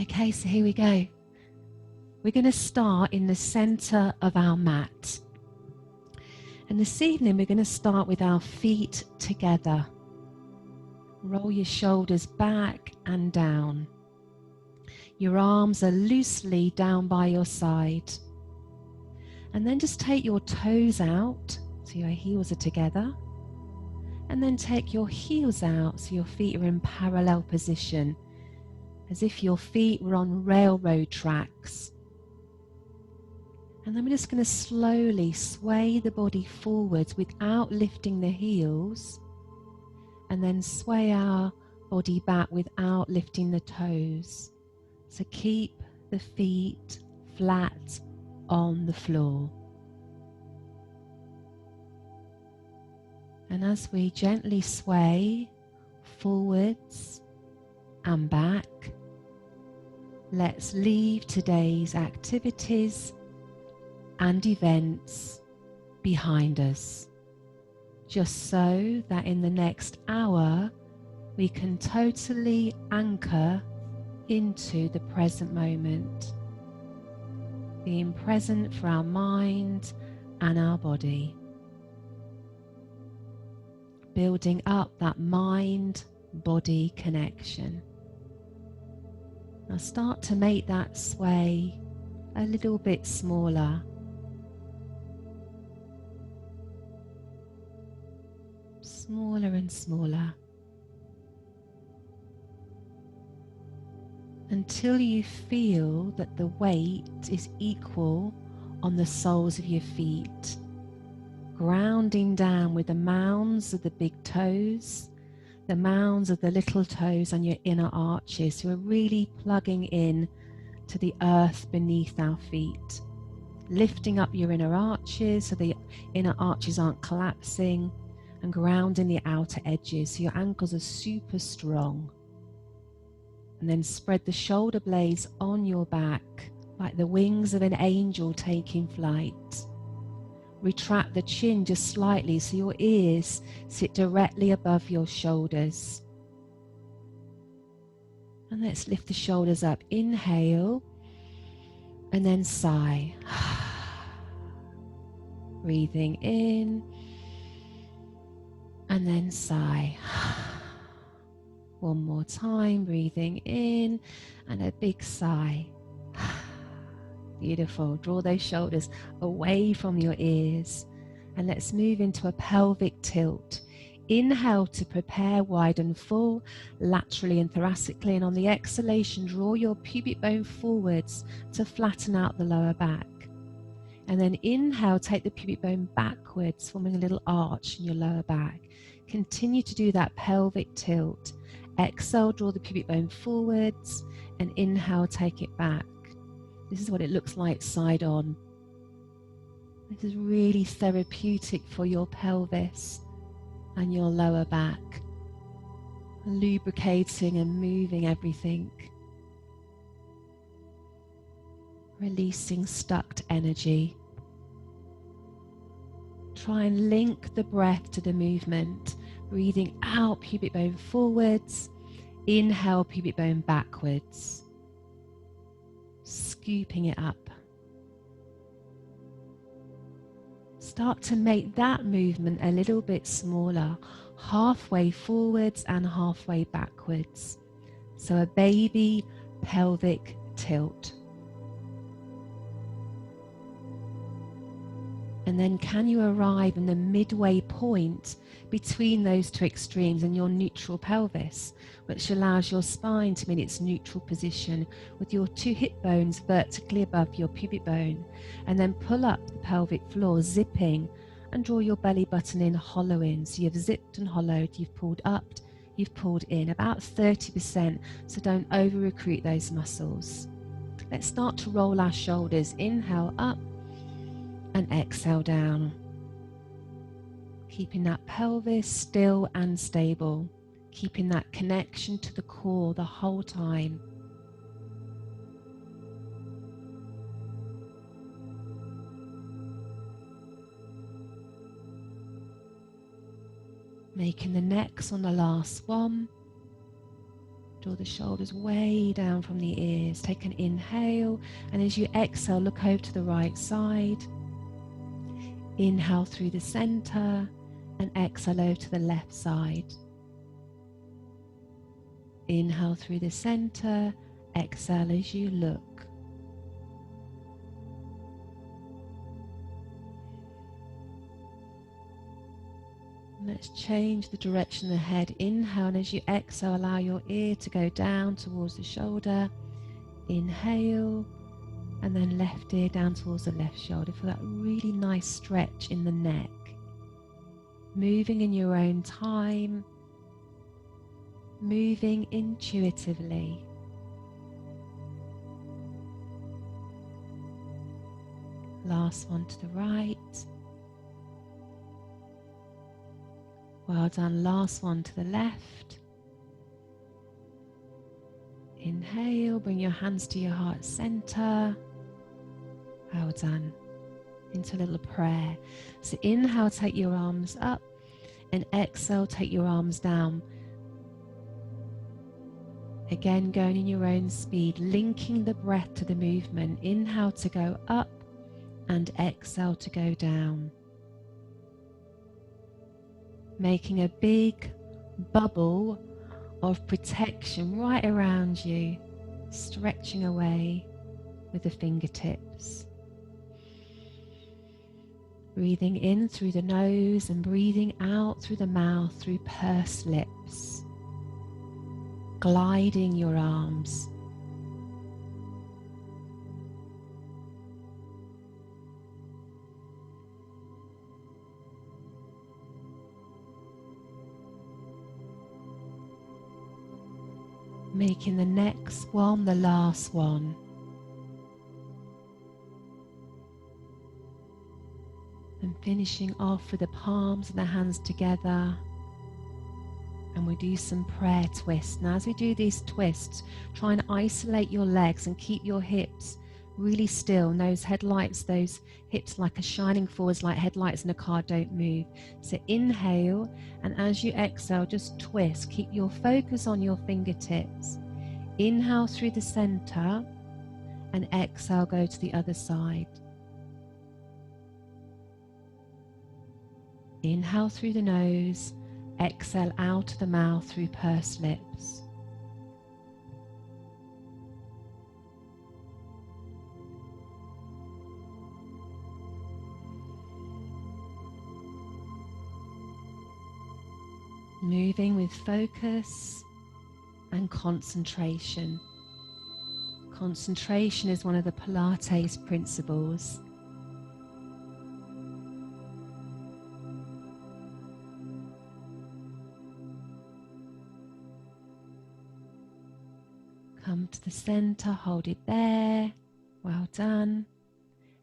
Okay, so here we go. We're going to start in the center of our mat. And this evening we're going to start with our feet together. Roll your shoulders back and down. Your arms are loosely down by your side. And then just take your toes out so your heels are together. And then take your heels out so your feet are in parallel position, as if your feet were on railroad tracks. And then we're just going to slowly sway the body forwards without lifting the heels, and then sway our body back without lifting the toes. So keep the feet flat on the floor. And as we gently sway forwards and back, let's leave today's activities and events behind us, just so that in the next hour we can totally anchor into the present moment, being present for our mind and our body, building up that mind-body connection. Now start to make that sway a little bit smaller. Smaller and smaller, until you feel that the weight is equal on the soles of your feet, grounding down with the mounds of the big toes, the mounds of the little toes and your inner arches. So we're really plugging in to the earth beneath our feet, lifting up your inner arches so the inner arches aren't collapsing, and grounding the outer edges so your ankles are super strong. And then spread the shoulder blades on your back like the wings of an angel taking flight. Retract the chin just slightly so your ears sit directly above your shoulders. And let's lift the shoulders up. Inhale and then sigh. Breathing in and then sigh. One more time, breathing in and a big sigh. Beautiful. Draw those shoulders away from your ears, and let's move into a pelvic tilt. Inhale to prepare, widen full laterally and thoracically, and on the exhalation draw your pubic bone forwards to flatten out the lower back. And then inhale, take the pubic bone backwards, forming a little arch in your lower back. Continue to do that pelvic tilt. Exhale, draw the pubic bone forwards, and inhale, take it back. This is what it looks like side on. This is really therapeutic for your pelvis and your lower back, lubricating and moving everything, releasing stuck energy. Try and link the breath to the movement. Breathing out, pubic bone forwards. Inhale, pubic bone backwards. Scooping it up. Start to make that movement a little bit smaller, halfway forwards and halfway backwards. So a baby pelvic tilt. And then can you arrive in the midway point between those two extremes and your neutral pelvis, which allows your spine to be in its neutral position with your two hip bones vertically above your pubic bone, and then pull up the pelvic floor, zipping, and draw your belly button in, hollow in. So you've zipped and hollowed, you've pulled up, you've pulled in, about 30%, so don't over recruit those muscles. Let's start to roll our shoulders. Inhale up and exhale down. Keeping that pelvis still and stable, keeping that connection to the core the whole time. Making the necks on the last one. Draw the shoulders way down from the ears. Take an inhale, and as you exhale, look over to the right side. Inhale through the center and exhale over to the left side. Inhale through the center, exhale as you look. Let's change the direction of the head. Inhale, and as you exhale, allow your ear to go down towards the shoulder. Inhale, and then left ear down towards the left shoulder for that really nice stretch in the neck. Moving in your own time, moving intuitively. Last one to the right. Well done. Last one to the left. Inhale, bring your hands to your heart center. Well done. Into a little prayer. So inhale, take your arms up, and exhale, take your arms down. Again, going in your own speed, linking the breath to the movement. Inhale to go up, and exhale to go down. Making a big bubble of protection right around you, stretching away with the fingertips. Breathing in through the nose and breathing out through the mouth through pursed lips. Gliding your arms. Making the next one the last one. And finishing off with the palms and the hands together. And we do some prayer twists. Now as we do these twists, try and isolate your legs and keep your hips really still. And those headlights, those hips like a shining forwards like headlights in a car, don't move. So inhale, and as you exhale, just twist. Keep your focus on your fingertips. Inhale through the center, and exhale, go to the other side. Inhale through the nose, exhale out of the mouth through pursed lips. Moving with focus and concentration. Concentration is one of the Pilates principles. Come to the center, hold it there. Well done.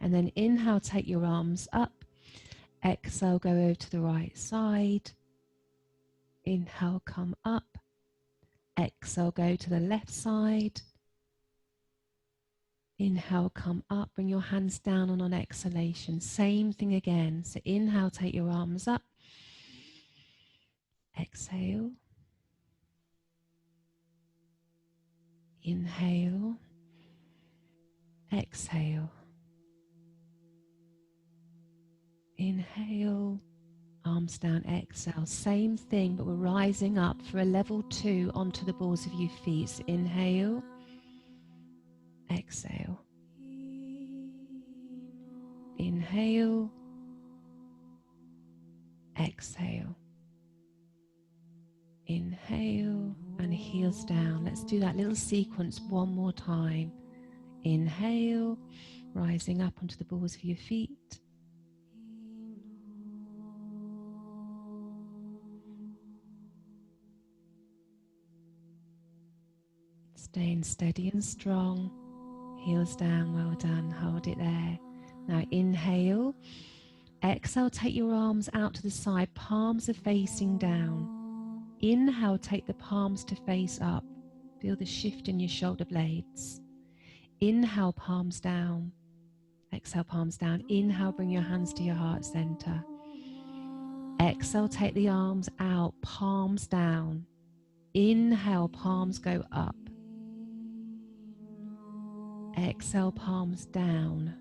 And then inhale, take your arms up. Exhale, go over to the right side. Inhale, come up. Exhale, go to the left side. Inhale, come up. Bring your hands down on exhalation. Same thing again. So inhale, take your arms up. Exhale. Inhale. Exhale. Inhale. Arms down, exhale. Same thing, but we're rising up for a level 2 onto the balls of your feet. So inhale. Exhale. Inhale. Exhale. Inhale, and heels down. Let's do that little sequence one more time. Inhale, rising up onto the balls of your feet. Staying steady and strong. Heels down, well done. Hold it there. Now inhale. Exhale, take your arms out to the side. Palms are facing down. Inhale, take the palms to face up. Feel the shift in your shoulder blades. Inhale, palms down. Exhale, palms down. Inhale, bring your hands to your heart center. Exhale, take the arms out, palms down. Inhale, palms go up. Exhale, palms down.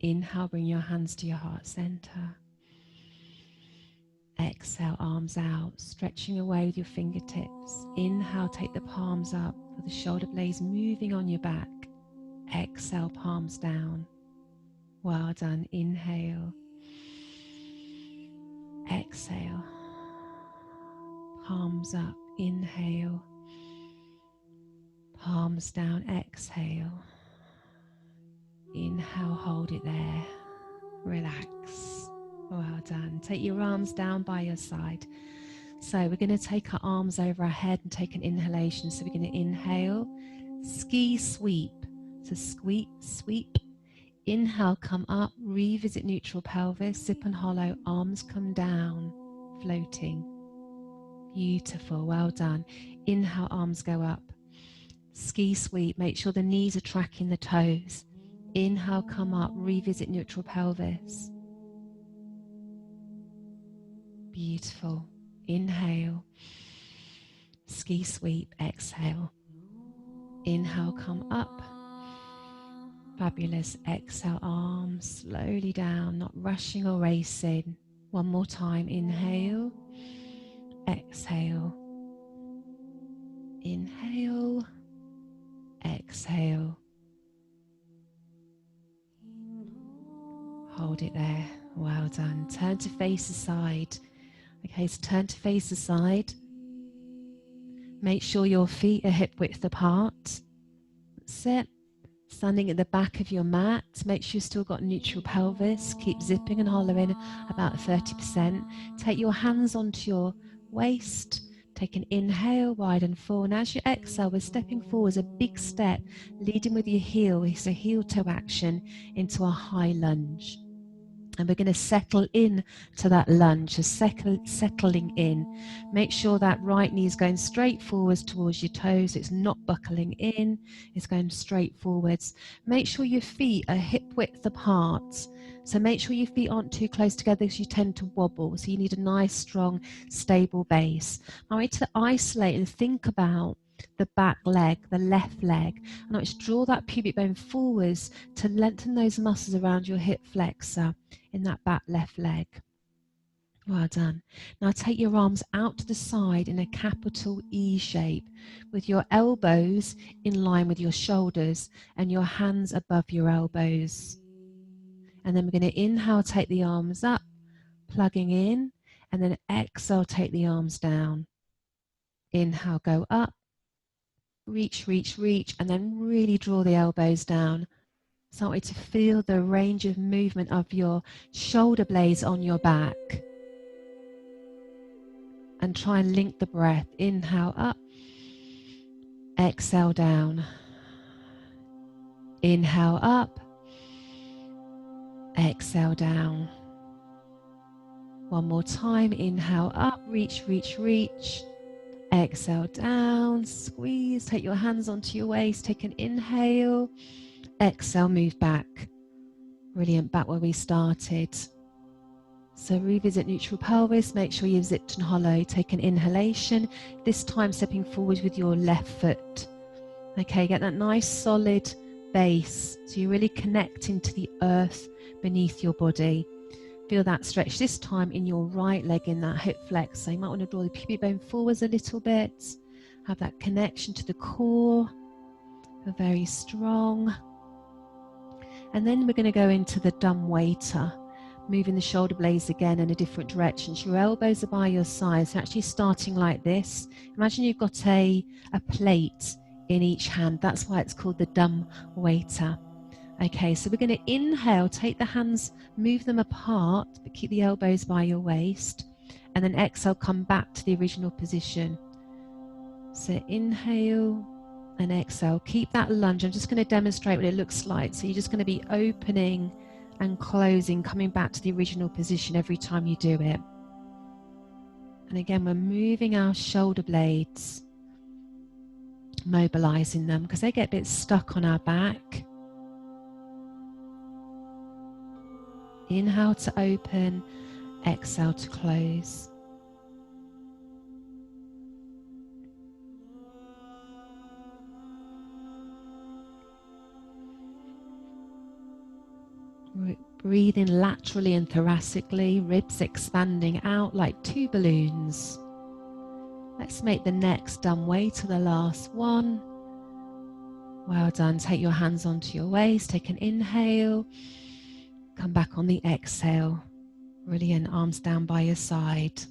Inhale, bring your hands to your heart center. Exhale, arms out, stretching away with your fingertips. Inhale, take the palms up, feel the shoulder blades moving on your back. Exhale, palms down. Well done. Inhale. Exhale. Palms up. Inhale. Palms down. Exhale. Inhale, hold it there. Relax. Well done. Take your arms down by your side. So we're going to take our arms over our head and take an inhalation. So we're going to inhale, ski sweep. So sweep. Inhale, come up, revisit neutral pelvis, sip and hollow, arms come down, floating. Beautiful, well done. Inhale, arms go up. Ski sweep, make sure the knees are tracking the toes. Inhale, come up, revisit neutral pelvis. Beautiful. Inhale, ski sweep, exhale. Inhale, come up. Fabulous. Exhale, arms slowly down, not rushing or racing. One more time. Inhale, exhale, inhale, exhale. Hold it there. Well done. Turn to face the side. Okay, so turn to face the side. Make sure your feet are hip width apart. Sit. Standing at the back of your mat, make sure you've still got neutral pelvis. Keep zipping and hollowing about 30%. Take your hands onto your waist. Take an inhale, wide and full. And as you exhale, we're stepping forwards, a big step, leading with your heel. It's a heel toe action into a high lunge. And we're going to settle in to that lunge, so settling in. Make sure that right knee is going straight forwards towards your toes. It's not buckling in. It's going straight forwards. Make sure your feet are hip width apart. So make sure your feet aren't too close together because you tend to wobble. So you need a nice, strong, stable base. I want you to isolate and think about the back leg, the left leg. And I want you to draw that pubic bone forwards to lengthen those muscles around your hip flexor in that back left leg. Well done. Now take your arms out to the side in a capital E shape with your elbows in line with your shoulders and your hands above your elbows. And then we're going to inhale, take the arms up, plugging in, and then exhale, take the arms down. Inhale, go up, reach, and then really draw the elbows down. So I want you to feel the range of movement of your shoulder blades on your back. And try and link the breath. Inhale up, exhale down. Inhale up, exhale down. One more time. Inhale up, reach. Exhale down, squeeze. Take your hands onto your waist. Take an inhale. Exhale, move back. Brilliant, back where we started. So revisit neutral pelvis, make sure you've zipped and hollow. Take an inhalation, this time stepping forward with your left foot. Okay, get that nice solid base. So you're really connecting to the earth beneath your body. Feel that stretch this time in your right leg in that hip flex. So you might want to draw the pubic bone forwards a little bit. Have that connection to the core. Feel very strong. And then we're going to go into the dumb waiter. Moving the shoulder blades again in a different direction. So your elbows are by your sides. So actually starting like this. Imagine you've got a plate in each hand. That's why it's called the dumb waiter. Okay, so we're going to inhale, take the hands, move them apart, but keep the elbows by your waist. And then exhale, come back to the original position. So inhale and exhale. Keep that lunge. I'm just going to demonstrate what it looks like. So you're just going to be opening and closing, coming back to the original position every time you do it. And again, we're moving our shoulder blades, mobilizing them because they get a bit stuck on our back. Inhale to open, exhale to close. Breathe in laterally and thoracically, ribs expanding out like two balloons. Let's make the next dumb way to the last one. Well done. Take your hands onto your waist. Take an inhale. Come back on the exhale. Brilliant. Arms down by your side.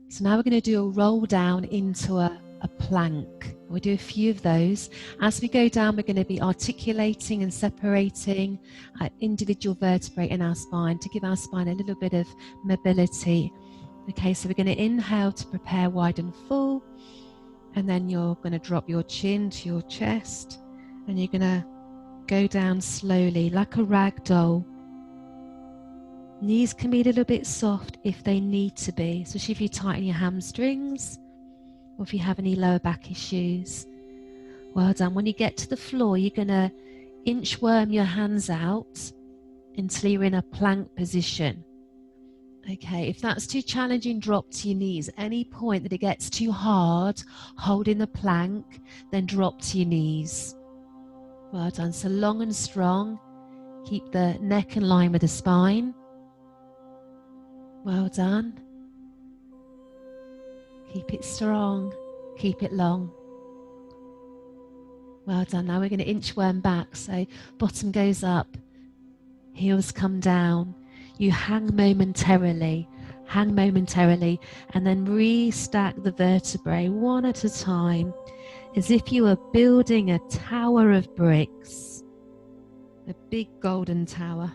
So now we're going to do a roll down into a plank. We'll do a few of those. As we go down, we're going to be articulating and separating individual vertebrae in our spine to give our spine a little bit of mobility. Okay, so we're going to inhale to prepare wide and full, and then you're going to drop your chin to your chest, and you're going to go down slowly like a rag doll. Knees can be a little bit soft if they need to be, especially if you tighten your hamstrings or if you have any lower back issues. Well done. When you get to the floor, you're going to inchworm your hands out until you're in a plank position. Okay, if that's too challenging, drop to your knees. Any point that it gets too hard holding the plank, then drop to your knees. Well done. So long and strong. Keep the neck in line with the spine. Well done. Keep it strong. Keep it long. Well done. Now we're going to inchworm back. So bottom goes up, heels come down. You hang momentarily, and then restack the vertebrae one at a time, as if you were building a tower of bricks, a big golden tower.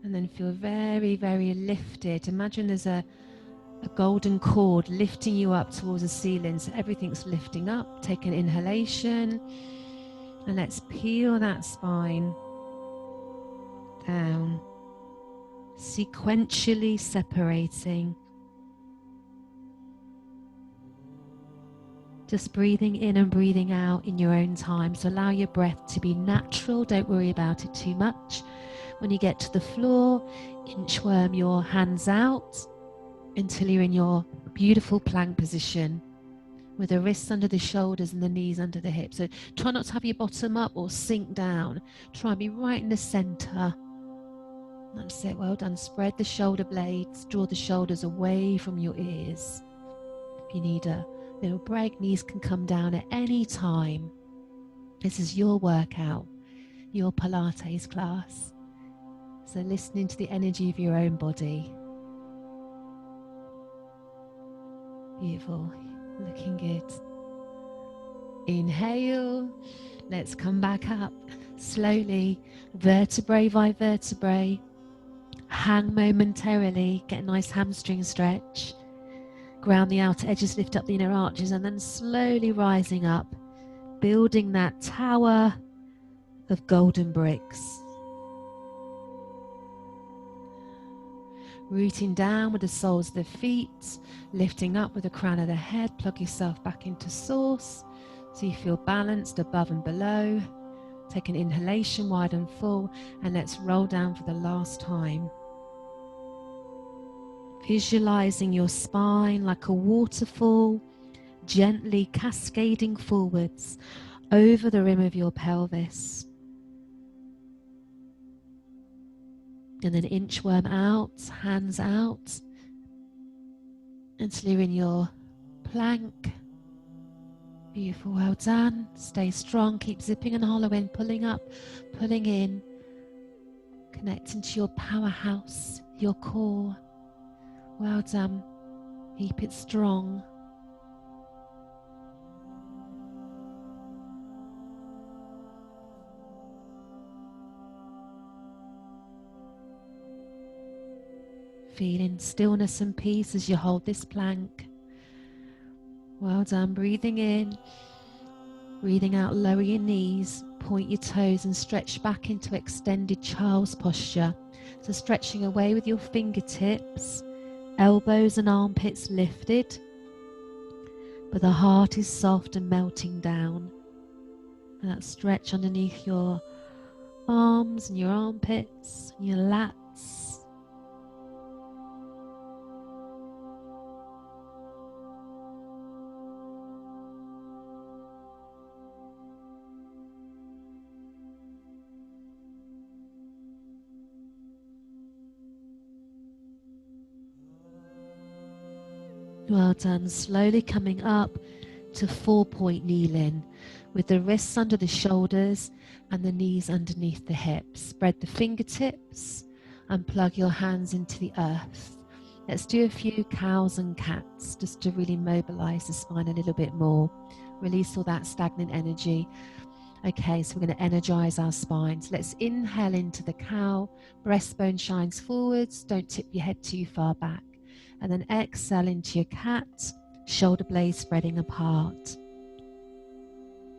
And then feel very, very lifted. Imagine there's a golden cord lifting you up towards the ceiling, so everything's lifting up. Take an inhalation, and let's peel that spine down, sequentially separating. Just breathing in and breathing out in your own time. So allow your breath to be natural. Don't worry about it too much. When you get to the floor, inchworm your hands out until you're in your beautiful plank position, with the wrists under the shoulders and the knees under the hips. So try not to have your bottom up or sink down. Try and be right in the center. That's it. Well done. Spread the shoulder blades. Draw the shoulders away from your ears. If you need a little break, knees can come down at any time. This is your workout, your Pilates class. So listening to the energy of your own body. Beautiful. Looking good. Inhale. Let's come back up slowly, vertebrae by vertebrae. Hang momentarily. Get a nice hamstring stretch. Ground the outer edges, lift up the inner arches, and then slowly rising up, building that tower of golden bricks. Rooting down with the soles of the feet, lifting up with the crown of the head. Plug yourself back into source so you feel balanced above and below. Take an inhalation wide and full, and let's roll down for the last time. Visualizing your spine like a waterfall, gently cascading forwards over the rim of your pelvis. And then inchworm out, hands out, until you're in your plank. Beautiful, well done. Stay strong, keep zipping and hollowing, pulling up, pulling in, connecting to your powerhouse, your core. Well done. Keep it strong. Feeling stillness and peace as you hold this plank. Well done. Breathing in, breathing out, lower your knees, point your toes and stretch back into extended child's posture. So stretching away with your fingertips, elbows and armpits lifted, but the heart is soft and melting down. And that stretch underneath your arms and your armpits, and your lats. Well done. Slowly coming up to 4-point kneeling with the wrists under the shoulders and the knees underneath the hips. Spread the fingertips and plug your hands into the earth. Let's do a few cows and cats just to really mobilize the spine a little bit more. Release all that stagnant energy. Okay, so we're going to energize our spines. Let's inhale into the cow. Breastbone shines forwards. Don't tip your head too far back. And then exhale into your cat. Shoulder blades spreading apart.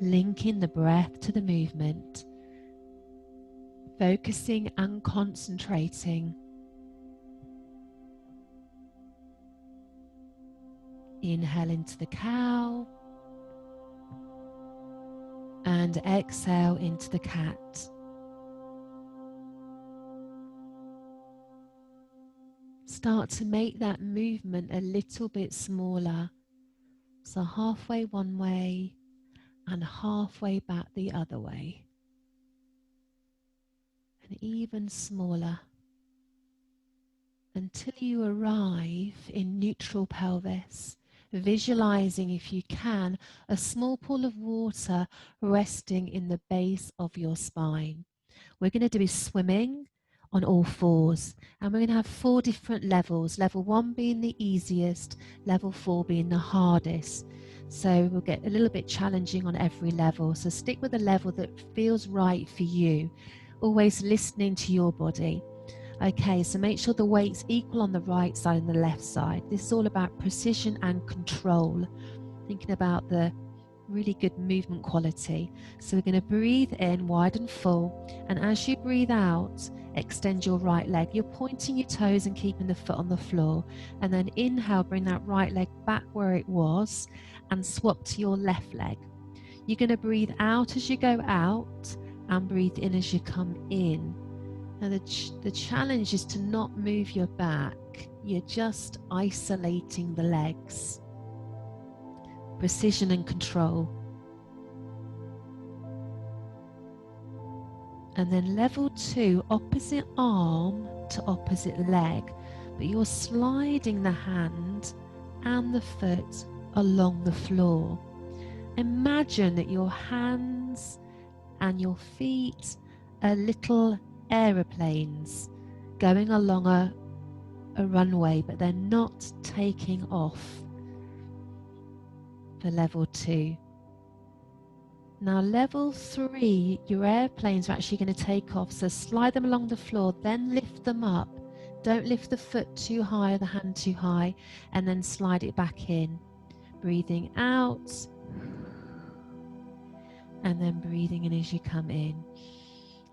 Linking the breath to the movement. Focusing and concentrating. Inhale into the cow. And exhale into the cat. Start to make that movement a little bit smaller. So halfway one way and halfway back the other way. And even smaller until you arrive in neutral pelvis. Visualizing, if you can, a small pool of water resting in the base of your spine. We're going to do swimming on all fours, and we're going to have 4 different levels. Level 1 being the easiest, level 4 being the hardest. So we'll get a little bit challenging on every level. So stick with the level that feels right for you, always listening to your body. Okay, so make sure the weight's equal on the right side and the left side. This is all about precision and control, thinking about the really good movement quality. So we're going to breathe in wide and full, and as you breathe out, extend your right leg. You're pointing your toes and keeping the foot on the floor, and then inhale, bring that right leg back where it was and swap to your left leg. You're going to breathe out as you go out and breathe in as you come in. Now the challenge is to not move your back. You're just isolating the legs. Precision and control. And then level 2, opposite arm to opposite leg, but you're sliding the hand and the foot along the floor. Imagine that your hands and your feet are little aeroplanes going along a runway, but they're not taking off for level 2. Now level 3, your airplanes are actually going to take off, so slide them along the floor, then lift them up. Don't lift the foot too high or the hand too high, and then slide it back in. Breathing out, and then breathing in as you come in.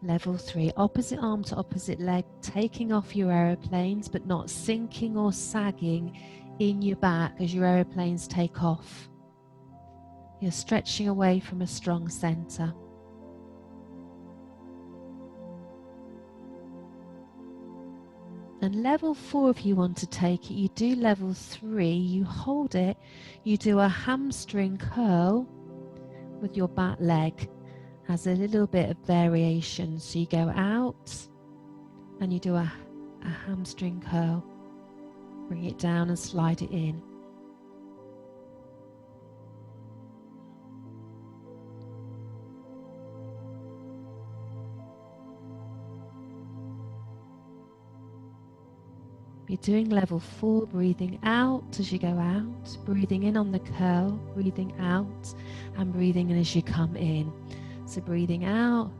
Level 3, opposite arm to opposite leg, taking off your aeroplanes, but not sinking or sagging in your back as your aeroplanes take off. You're stretching away from a strong center. And level 4, if you want to take it, you do level 3, you hold it, you do a hamstring curl with your back leg as a little bit of variation. So you go out and you do a hamstring curl, bring it down and slide it in. You're doing level 4, breathing out as you go out, breathing in on the curl, breathing out, and breathing in as you come in. So breathing out,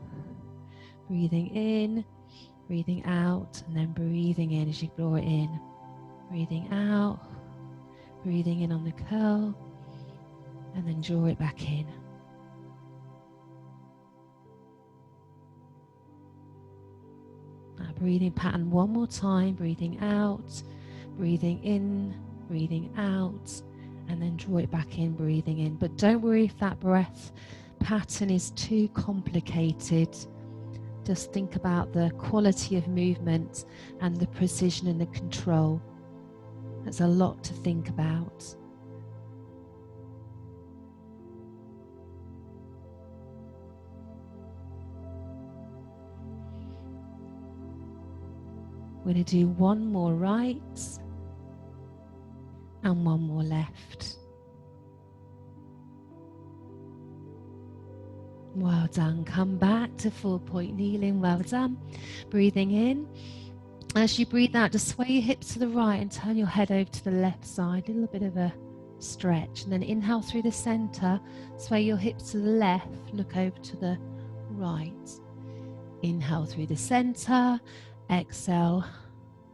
breathing in, breathing out, and then breathing in as you draw it in. Breathing out, breathing in on the curl, and then draw it back in. Now breathing pattern one more time, breathing out, breathing in, breathing out, and then draw it back in, breathing in. But don't worry if that breath pattern is too complicated. Just think about the quality of movement and the precision and the control. That's a lot to think about. We're going to do one more right And one more left. Well done. Come back to 4-point kneeling. Well done. Breathing in. As you breathe out, just sway your hips to the right and turn your head over to the left side. A little bit of a stretch. And then inhale through the center. Sway your hips to the left. Look over to the right. Inhale through the center. Exhale.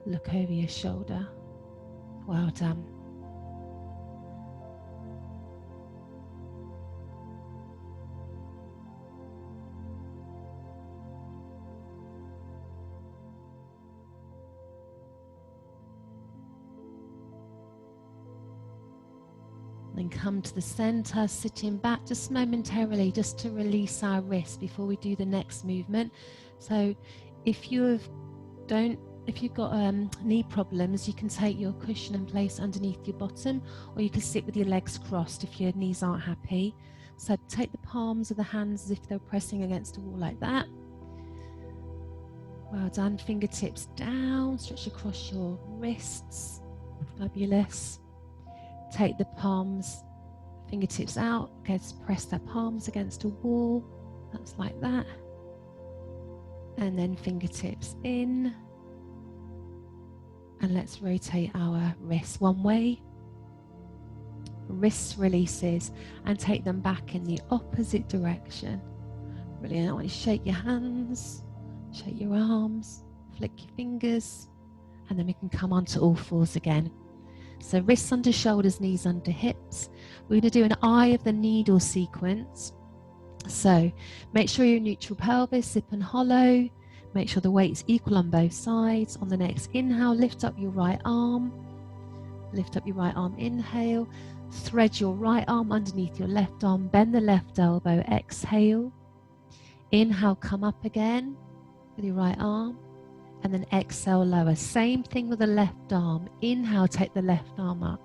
Look over your shoulder. Well done. Then come to the center, sitting back just momentarily, just to release our wrists before we do the next movement. So if you've got knee problems, you can take your cushion and place underneath your bottom, or you can sit with your legs crossed if your knees aren't happy. So take the palms of the hands as if they're pressing against a wall like that. Well done. Fingertips down, stretch across your wrists. Fabulous. Take the palms, fingertips out. Okay, just press their palms against a wall. That's like that. And then fingertips in. And let's rotate our wrists one way. Wrists releases and take them back in the opposite direction. Brilliant. I want you to shake your hands, shake your arms, flick your fingers, and then we can come onto all fours again. So wrists under shoulders, knees under hips. We're going to do an eye of the needle sequence. So make sure you're neutral pelvis, hip and hollow. Make sure the weight's equal on both sides. On the next inhale, lift up your right arm. Lift up your right arm, inhale. Thread your right arm underneath your left arm. Bend the left elbow, exhale. Inhale, come up again with your right arm. And then exhale, lower. Same thing with the left arm. Inhale, take the left arm up.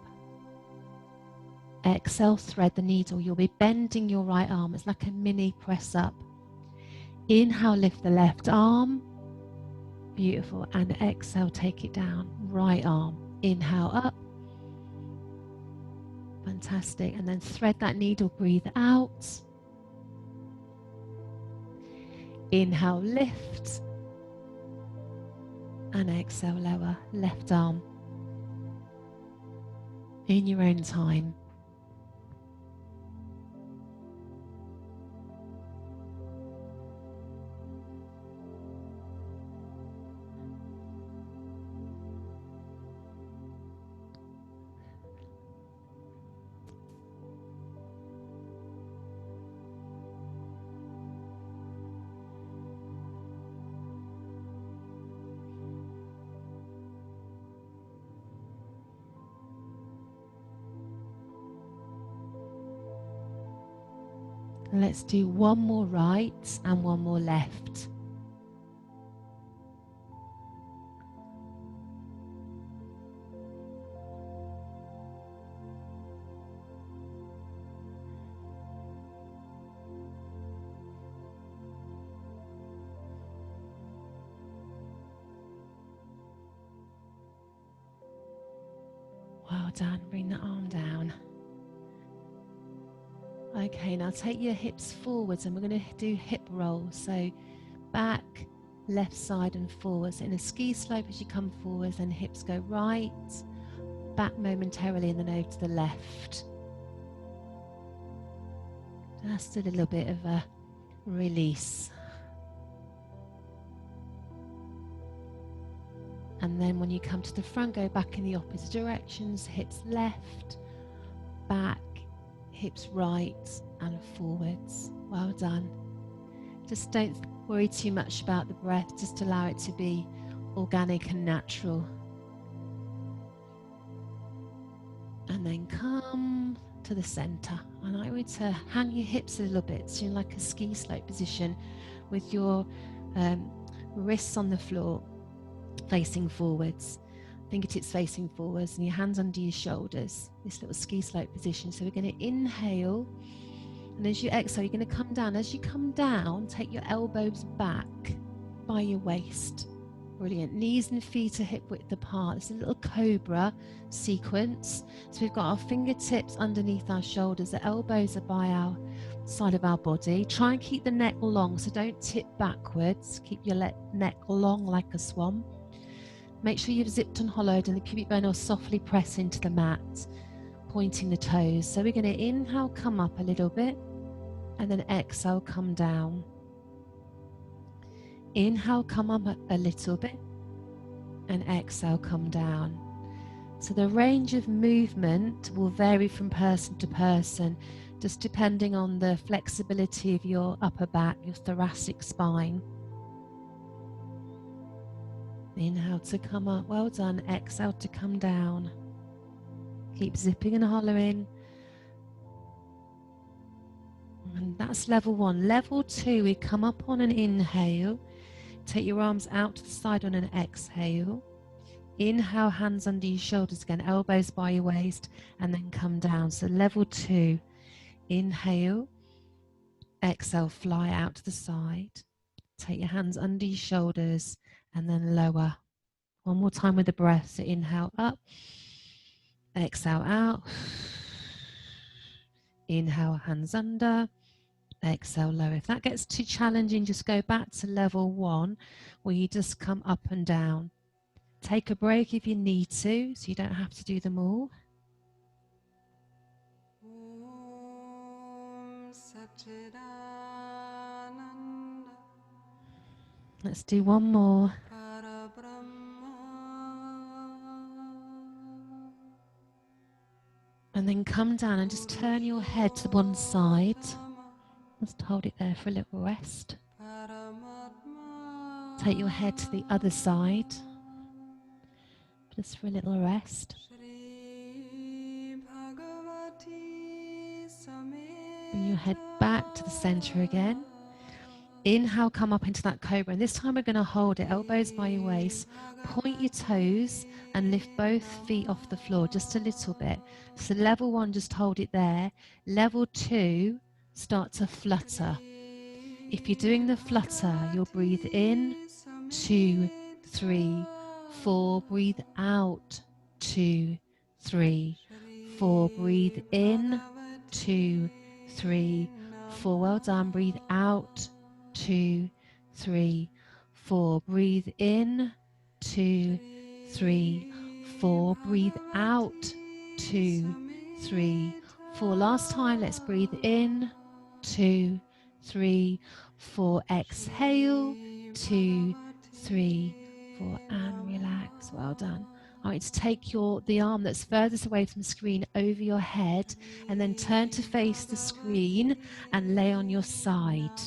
Exhale, thread the needle. You'll be bending your right arm. It's like a mini press up. Inhale, lift the left arm. Beautiful. And exhale, take it down. Right arm. Inhale, up. Fantastic. And then thread that needle. Breathe out. Inhale, lift. And exhale, lower. Left arm. In your own time. Let's do one more right and one more left. Well done. Bring the arm down. Okay, now take your hips forwards and we're going to do hip rolls. So back, left side and forwards. In a ski slope as you come forwards, and hips go right, back momentarily and then over to the left. Just a little bit of a release. And then when you come to the front, go back in the opposite directions. Hips left, back, hips right and forwards. Well done. Just don't worry too much about the breath. Just allow it to be organic and natural. And then come to the center. And I want you to hang your hips a little bit, so you're in like a ski slope position with your wrists on the floor facing forwards, fingertips facing forwards, and your hands under your shoulders, this little ski slope position. So we're going to inhale, and as you exhale, you're going to come down. As you come down, take your elbows back by your waist. Brilliant. Knees and feet are hip width apart. It's a little cobra sequence. So we've got our fingertips underneath our shoulders. The elbows are by our side of our body. Try and keep the neck long, so don't tip backwards. Keep your neck long like a swan. Make sure you've zipped and hollowed and the pubic bone will softly press into the mat, pointing the toes. So we're going to inhale, come up a little bit, and then exhale, come down. Inhale, come up a little bit, and exhale, come down. So the range of movement will vary from person to person, just depending on the flexibility of your upper back, your thoracic spine. Inhale to come up, well done. Exhale to come down. Keep zipping and hollowing. And that's level 1. Level 2, we come up on an inhale. Take your arms out to the side on an exhale. Inhale, hands under your shoulders again, elbows by your waist, and then come down. So level 2, inhale, exhale, fly out to the side. Take your hands under your shoulders and then lower. One more time with the breath. So inhale up, exhale out. Inhale, hands under, exhale, lower. If that gets too challenging, just go back to level 1, where you just come up and down. Take a break if you need to, so you don't have to do them all. Let's do one more. And then come down and just turn your head to one side. Just hold it there for a little rest. Take your head to the other side. Just for a little rest. Bring your head back to the center again. Inhale, come up into that cobra. And this time we're going to hold it, elbows by your waist. Point your toes and lift both feet off the floor just a little bit. So level 1, just hold it there. Level 2, start to flutter. If you're doing the flutter, you'll breathe in, 2, 3, 4. Breathe out, 2, 3, 4. Breathe in, 2, 3, 4. Well done. Breathe out, 2, 3, 4. Breathe in, 2, 3, 4. Breathe out, 2, 3, 4. Last time. Let's breathe in, 2, 3, 4. Exhale, 2, 3, 4, and relax. Well done. I want you to take the arm that's furthest away from the screen over your head, and then turn to face the screen and lay on your side,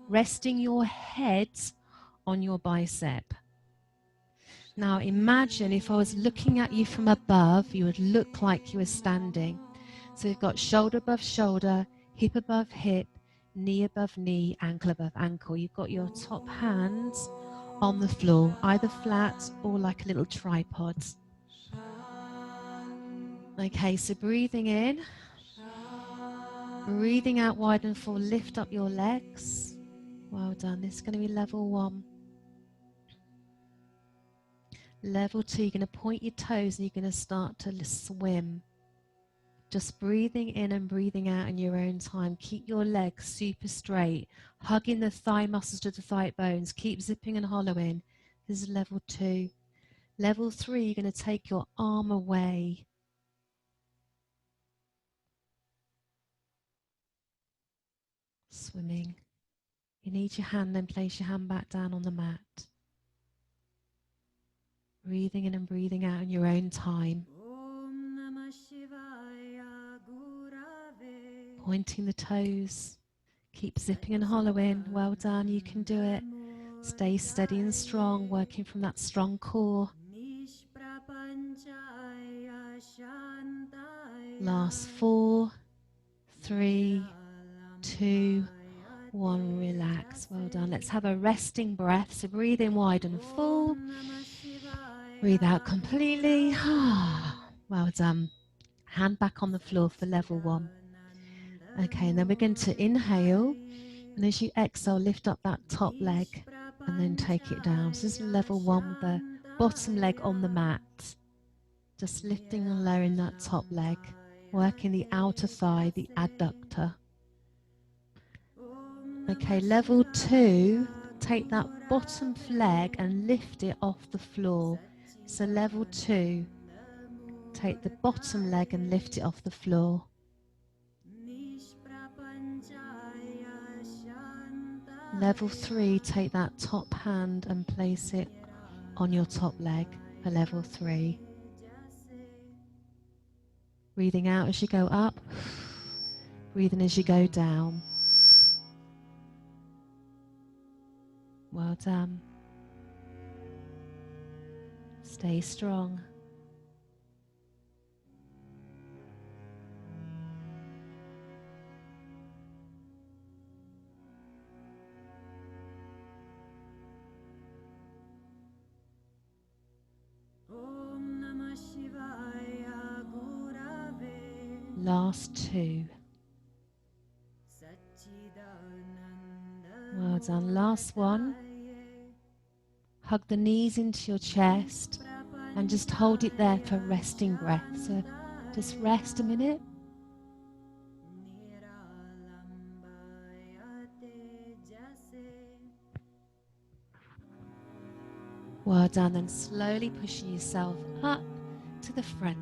resting your head on your bicep. Now imagine if I was looking at you from above, you would look like you were standing. So you've got shoulder above shoulder, hip above hip, knee above knee, ankle above ankle. You've got your top hands on the floor, either flat or like a little tripod. Okay, so breathing in, breathing out wide and full, lift up your legs. Well done. This is going to be level 1. Level 2, you're going to point your toes and you're going to start to swim. Just breathing in and breathing out in your own time. Keep your legs super straight, hugging the thigh muscles to the thigh bones. Keep zipping and hollowing. This is level 2. Level 3, you're going to take your arm away. Swimming. You need your hand, then place your hand back down on the mat. Breathing in and breathing out in your own time. Pointing the toes. Keep zipping and hollowing. Well done, you can do it. Stay steady and strong, working from that strong core. Last 4, 3, 2, 1. Relax. Well done. Let's have a resting breath. So breathe in wide and full. Breathe out completely. Well done. Hand back on the floor for level 1. Okay, and then we're going to inhale. And as you exhale, lift up that top leg. and then take it down. So just level one with the bottom leg on the mat. Just lifting and lowering that top leg, working the outer thigh, the adductor. Okay, level two, take that bottom leg and lift it off the floor. So level two, take the bottom leg and lift it off the floor. Level three, take that top hand and place it on your top leg for level three. Breathing out as you go up, breathing as you go down. Well done. Stay strong. Last two. Well done. Last one. Hug the knees into your chest and just hold it there for resting breath. So just rest a minute. Well done. Then slowly pushing yourself up to the front.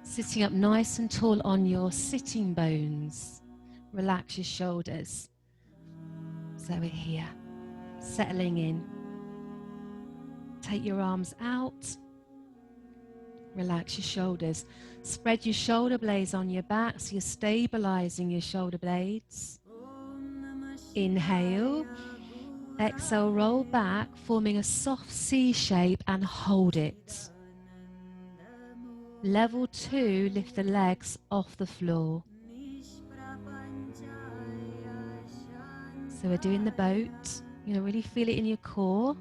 Sitting up nice and tall on your sitting bones. Relax your shoulders. So we're here, settling in. Take your arms out. Relax your shoulders. Spread your shoulder blades on your back so you're stabilizing your shoulder blades. Inhale. Exhale, roll back, forming a soft C shape and hold it. Level two, lift the legs off the floor. So we're doing the boat. You know, really feel it in your core.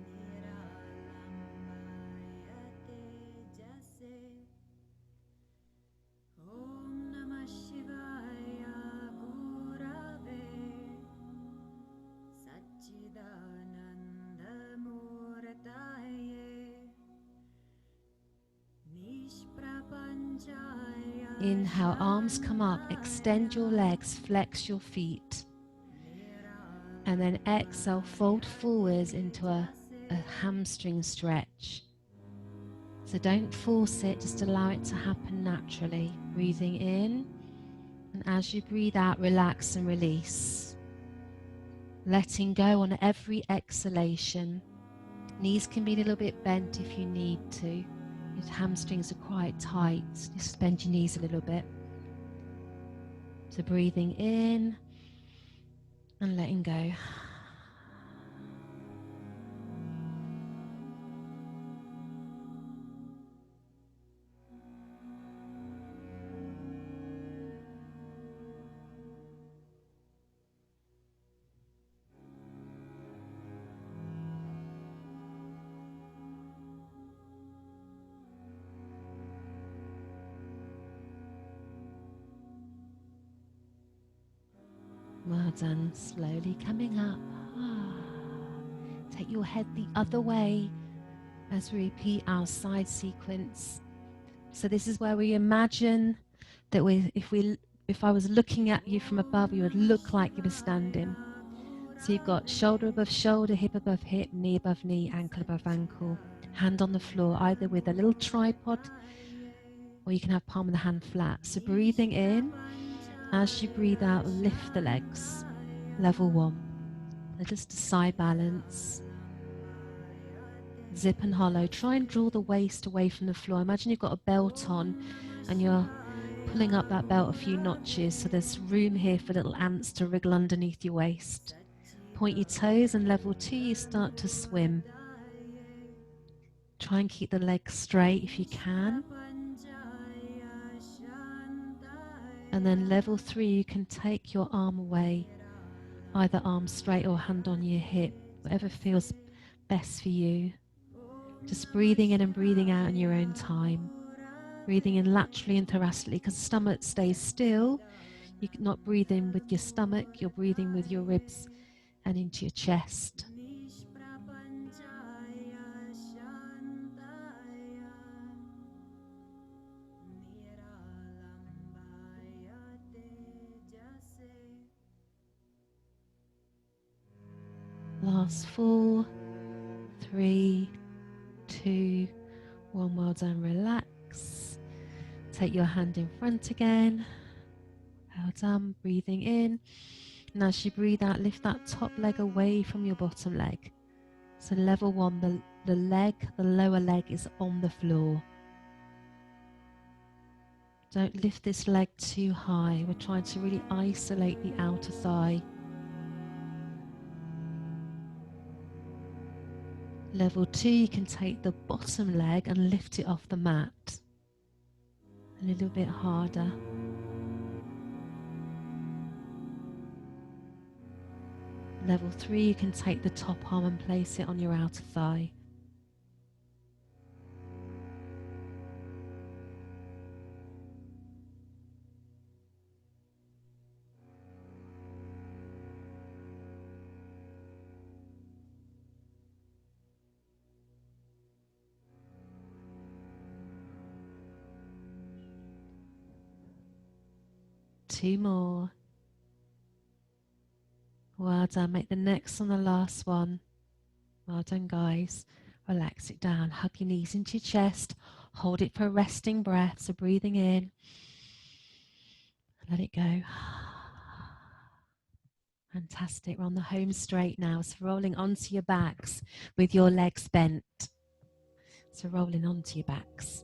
Inhale, arms come up, extend your legs, flex your feet. And then exhale, fold forwards into a hamstring stretch. So don't force it, just allow it to happen naturally. Breathing in, and as you breathe out, relax and release. Letting go on every exhalation. Knees can be a little bit bent if you need to. Your hamstrings are quite tight. Just bend your knees a little bit. So breathing in and letting go. Well done. Slowly coming up. Take your head the other way as we repeat our side sequence. So this is where we imagine that if I was looking at you from above, you would look like you were standing. So you've got shoulder above shoulder, hip above hip, knee above knee, ankle above ankle, hand on the floor, either with a little tripod or you can have palm of the hand flat. So breathing in, as you breathe out, lift the legs. Level one. Just a side balance. Zip and hollow. Try and draw the waist away from the floor. Imagine you've got a belt on and you're pulling up that belt a few notches, so there's room here for little ants to wriggle underneath your waist. Point your toes, and level two, you start to swim. Try and keep the legs straight if you can. And then level three, you can take your arm away, either arm straight or hand on your hip, whatever feels best for you. Just breathing in and breathing out in your own time. Breathing in laterally and thoracically, because the stomach stays still. You're not breathing with your stomach, you're breathing with your ribs and into your chest. last 4, 3, 2, 1. Well done, relax. Take your hand in front again. Well done, breathing in. And as you breathe out, lift that top leg away from your bottom leg. So level 1, the lower leg is on the floor. Don't lift this leg too high. We're trying to really isolate the outer thigh. Level 2, you can take the bottom leg and lift it off the mat. A little bit harder. Level 3, you can take the top arm and place it on your outer thigh. Two more. Well done. Make the next one the last one. Well done, guys. Relax it down. Hug your knees into your chest. Hold it for a resting breath. So breathing in. Let it go. Fantastic. We're on the home straight now. So rolling onto your backs with your legs bent. So rolling onto your backs.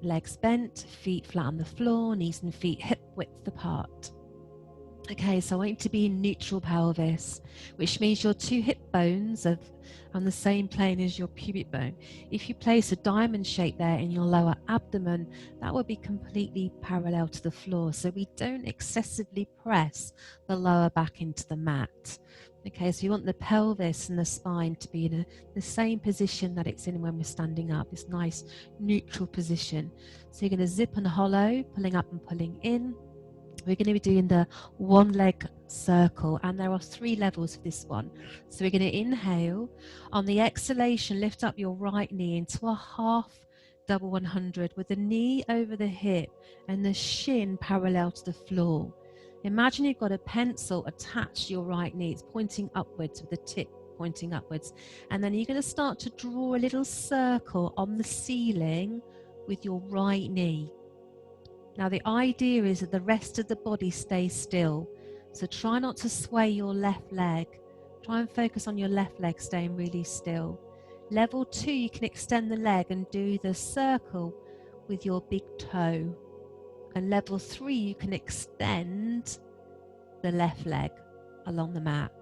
Legs bent, feet flat on the floor, knees and feet hip width apart. Okay, so I want you to be in neutral pelvis, which means your 2 hip bones are on the same plane as your pubic bone. If you place a diamond shape there in your lower abdomen, that would be completely parallel to the floor. So we don't excessively press the lower back into the mat. Okay, so you want the pelvis and the spine to be in the same position that it's in when we're standing up, this nice neutral position. So you're going to zip and hollow, pulling up and pulling in. We're going to be doing the 1 leg circle, and there are 3 levels of this one. So we're going to inhale. On the exhalation, lift up your right knee into a half double 100 with the knee over the hip and the shin parallel to the floor. Imagine you've got a pencil attached to your right knee. It's pointing upwards with the tip pointing upwards. And then you're going to start to draw a little circle on the ceiling with your right knee. Now the idea is that the rest of the body stays still. So try not to sway your left leg. Try and focus on your left leg staying really still. Level 2, you can extend the leg and do the circle with your big toe. And level 3, you can extend the left leg along the mat.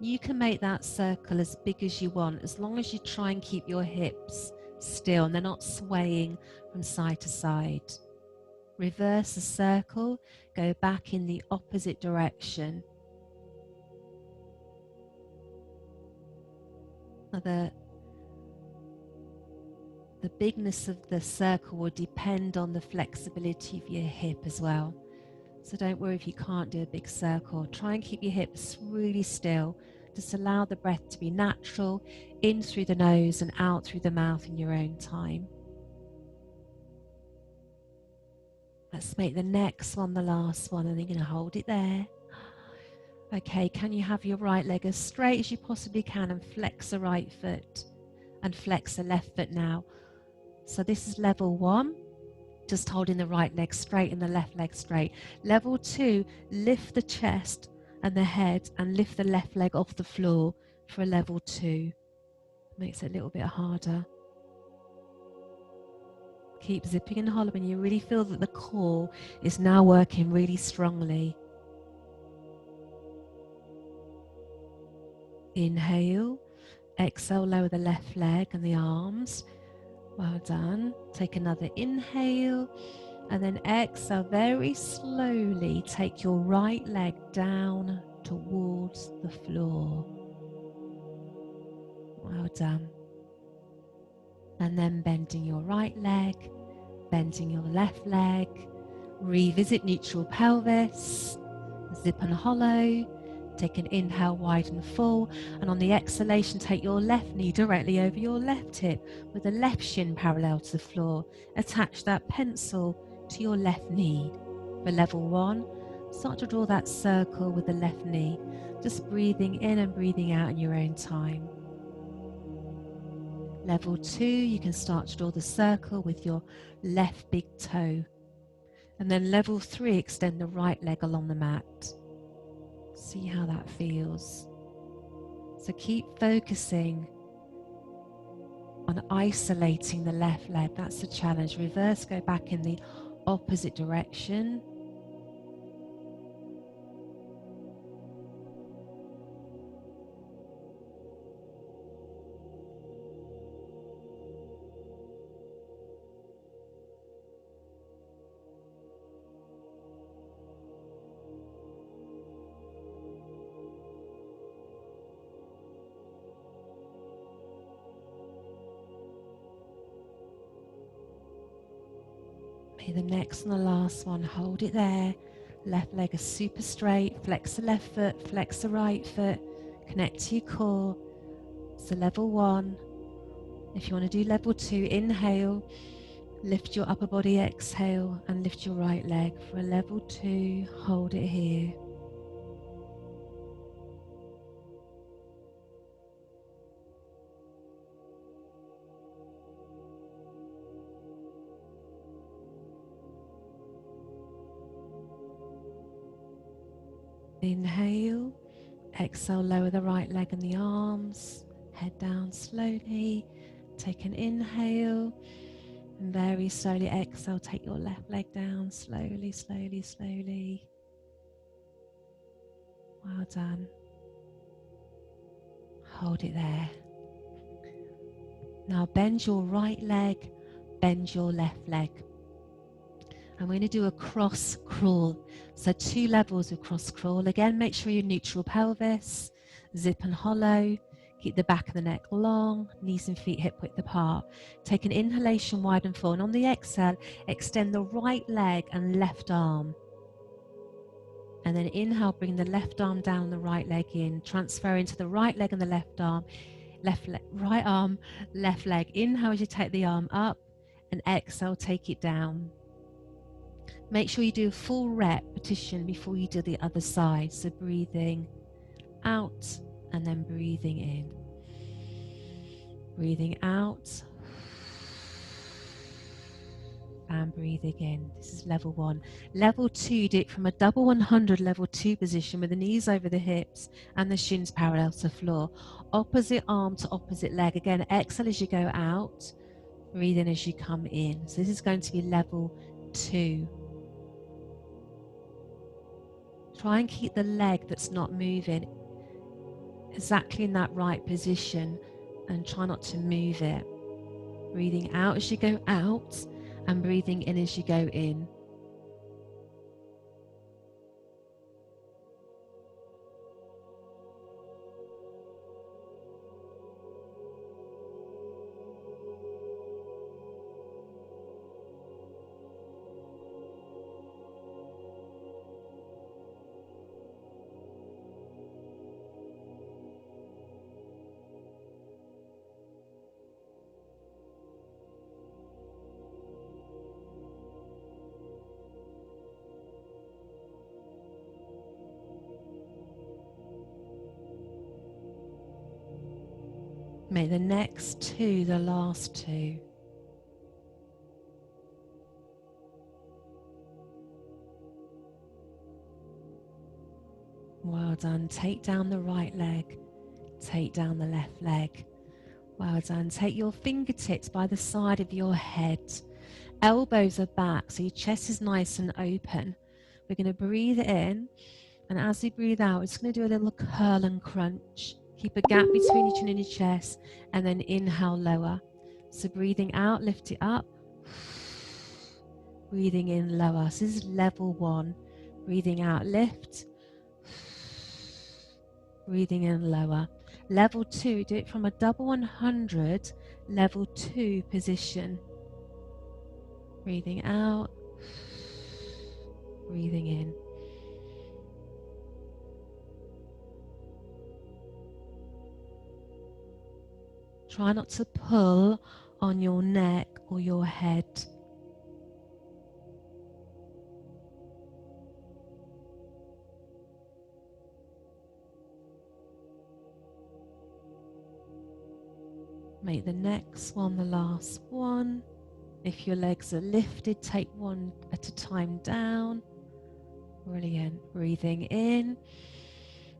You can make that circle as big as you want, as long as you try and keep your hips still and they're not swaying from side to side. Reverse the circle, go back in the opposite direction. The bigness of the circle will depend on the flexibility of your hip as well. So don't worry if you can't do a big circle. Try and keep your hips really still. Just allow the breath to be natural, in through the nose and out through the mouth in your own time. Let's make the next one the last one, and you're going to hold it there. Okay, can you have your right leg as straight as you possibly can and flex the right foot and flex the left foot now. So this is level 1, just holding the right leg straight and the left leg straight. Level 2, lift the chest and the head and lift the left leg off the floor for a level 2. Makes it a little bit harder. Keep zipping and hollowing. You really feel that the core is now working really strongly. Inhale, exhale, lower the left leg and the arms. Well done. Take another inhale and then exhale very slowly. Take your right leg down towards the floor. Well done. And then bending your right leg, bending your left leg. Revisit neutral pelvis. Zip and hollow. Take an inhale, wide and full. And on the exhalation, take your left knee directly over your left hip with the left shin parallel to the floor. Attach that pencil to your left knee. For level 1, Start to draw that circle with the left knee, just breathing in and breathing out in your own time. Level 2, you can start to draw the circle with your left big toe. And then level 3, extend the right leg along the mat. See how that feels. So keep focusing on isolating the left leg. That's the challenge. Reverse, go back in the opposite direction. The next and the last one, hold it there. Left leg is super straight. Flex the left foot, flex the right foot. Connect to your core. So level 1. If you want to do level 2, inhale. Lift your upper body, exhale, and lift your right leg. For a level 2, hold it here. Inhale, exhale, lower the right leg and the arms, head down slowly, take an inhale, and very slowly exhale, take your left leg down, slowly, slowly, slowly. Well done. Hold it there. Now bend your right leg, bend your left leg. And we're going to do a cross crawl. So 2 levels of cross crawl. Again, make sure you're neutral pelvis, zip and hollow. Keep the back of the neck long, knees and feet hip width apart. Take an inhalation, wide and full. And on the exhale, extend the right leg and left arm. And then inhale, bring the left arm down, the right leg in. Transfer into the right leg and the left arm. Right arm, left leg. Inhale as you take the arm up. And exhale, take it down. Make sure you do a full repetition before you do the other side. So breathing out and then breathing in. Breathing out and breathing in. This is level 1. Level 2, do it from a double 100 level 2 position with the knees over the hips and the shins parallel to the floor. Opposite arm to opposite leg. Again, exhale as you go out. Breathe in as you come in. So this is going to be level 2. Try and keep the leg that's not moving exactly in that right position and try not to move it. Breathing out as you go out and breathing in as you go in. Make the next 2 the last 2. Well done. Take down the right leg. Take down the left leg. Well done. Take your fingertips by the side of your head. Elbows are back, so your chest is nice and open. We're going to breathe in, and as we breathe out, it's going to do a little curl and crunch. Keep a gap between your chin and your chest, and then inhale, lower. So breathing out, lift it up. Breathing in, lower. So this is level 1. Breathing out, lift. Breathing in, lower. Level 2, do it from a double 100, level 2 position. Breathing out, breathing in. Try not to pull on your neck or your head. Make the next one the last one. If your legs are lifted, take one at a time down. Brilliant. Breathing in.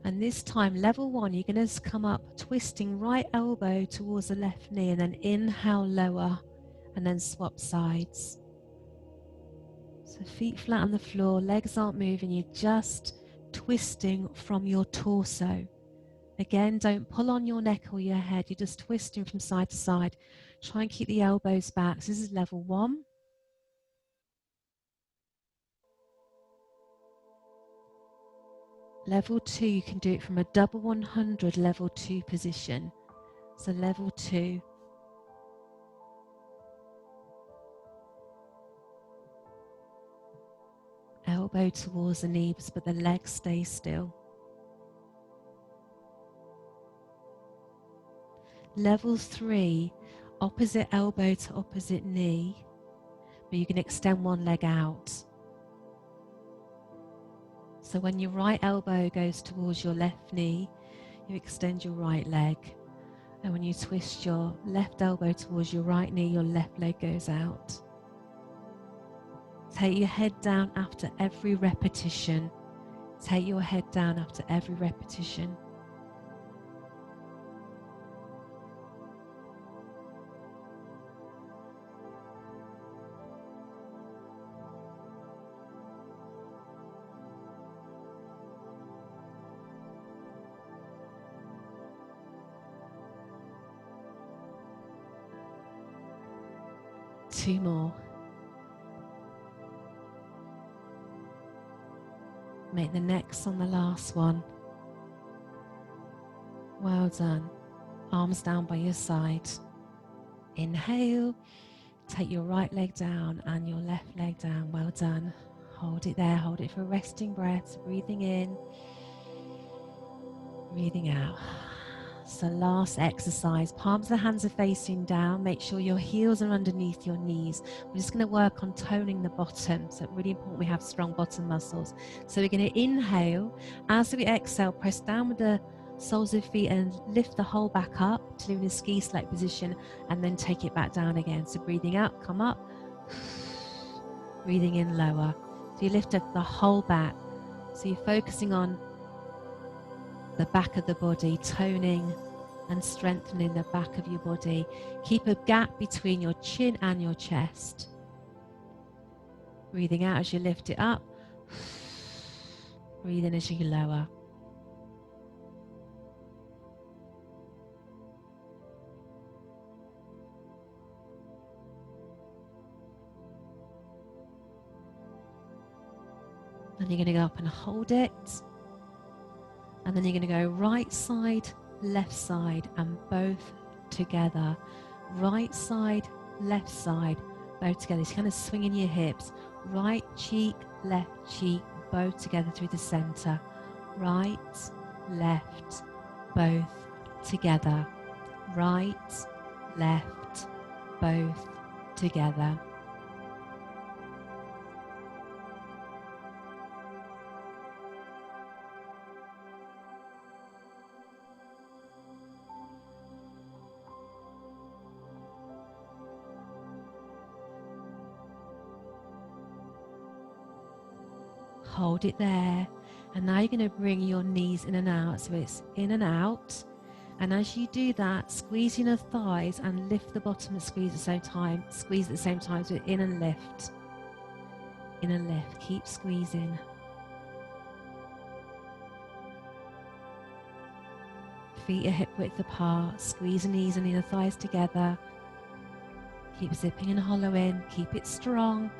And this time, level one, you're going to come up, twisting right elbow towards the left knee, and then inhale, lower, and then swap sides. So feet flat on the floor, legs aren't moving, you're just twisting from your torso. Again, don't pull on your neck or your head, you're just twisting from side to side. Try and keep the elbows back. So this is level one. Level two, you can do it from a double 100 level two position. So level two. Elbow towards the knees, but the legs stay still. Level three, opposite elbow to opposite knee, but you can extend one leg out. So when your right elbow goes towards your left knee, you extend your right leg. And when you twist your left elbow towards your right knee, your left leg goes out. Take your head down after every repetition. Take your head down after every repetition. Two more. Make the next on the last one. Well done. Arms down by your side. Inhale. Take your right leg down and your left leg down. Well done. Hold it there. Hold it for resting breaths. Breathing in. Breathing out. So last exercise, palms of the hands are facing down. Make sure your heels are underneath your knees. We're just going to work on toning the bottom. So it's really important we have strong bottom muscles. So we're going to inhale. As we exhale, press down with the soles of the feet and lift the whole back up to in a ski slope position, and then take it back down again. So breathing out, come up. Breathing in, lower. So you lift up the whole back. So you're focusing on the back of the body, toning and strengthening the back of your body. Keep a gap between your chin and your chest. Breathing out as you lift it up. Breathe in as you lower. And you're going to go up and hold it. And then you're going to go right side, left side, and both together. Right side, left side, both together. So kind of swinging your hips. Right cheek, left cheek, both together through the center. Right, left, both together. Right, left, both together. Hold it there. And now you're going to bring your knees in and out. So it's in and out. And as you do that, squeeze your thighs and lift the bottom and squeeze at the same time. Squeeze at the same time. So in and lift. In and lift. Keep squeezing. Feet are hip width apart. Squeeze the knees and inner thighs together. Keep zipping and hollowing. Keep it strong.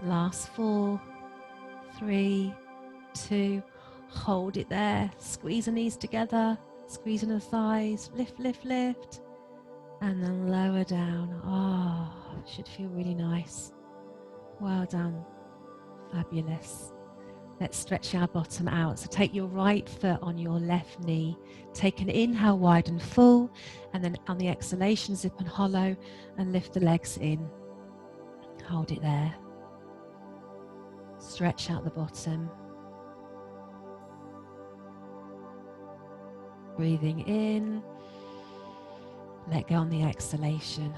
Last 4, 3, 2, hold it there. Squeeze the knees together, squeezing the thighs, lift, lift, lift, and then lower down. Oh, should feel really nice. Well done. Fabulous. Let's stretch our bottom out. So take your right foot on your left knee. Take an inhale wide and full, and then on the exhalation, zip and hollow, and lift the legs in. Hold it there. Stretch out the bottom. Breathing in, let go on the exhalation.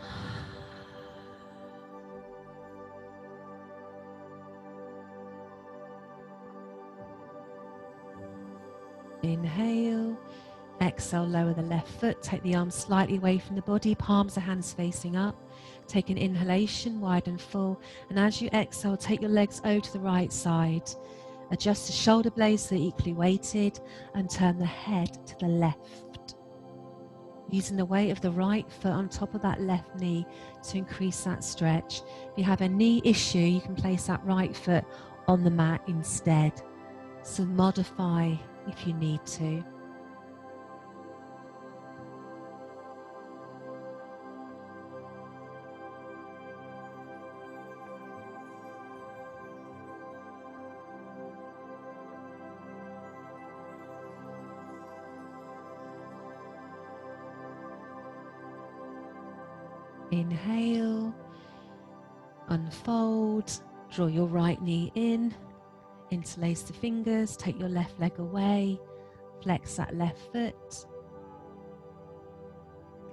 Inhale, exhale, lower the left foot, take the arms slightly away from the body, palms of hands facing up. Take an inhalation, wide and full, and as you exhale, take your legs over to the right side. Adjust the shoulder blades so they're equally weighted and turn the head to the left. Using the weight of the right foot on top of that left knee to increase that stretch. If you have a knee issue, you can place that right foot on the mat instead. So modify if you need to. Inhale, unfold, draw your right knee in, interlace the fingers, take your left leg away, flex that left foot,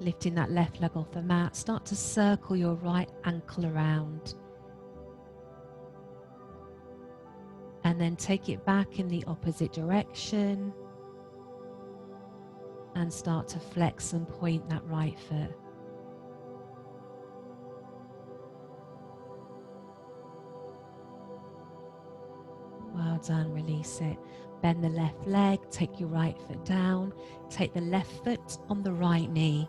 lifting that left leg off the mat, start to circle your right ankle around. And then take it back in the opposite direction and start to flex and point that right foot. Well done, release it. Bend the left leg, take your right foot down, take the left foot on the right knee.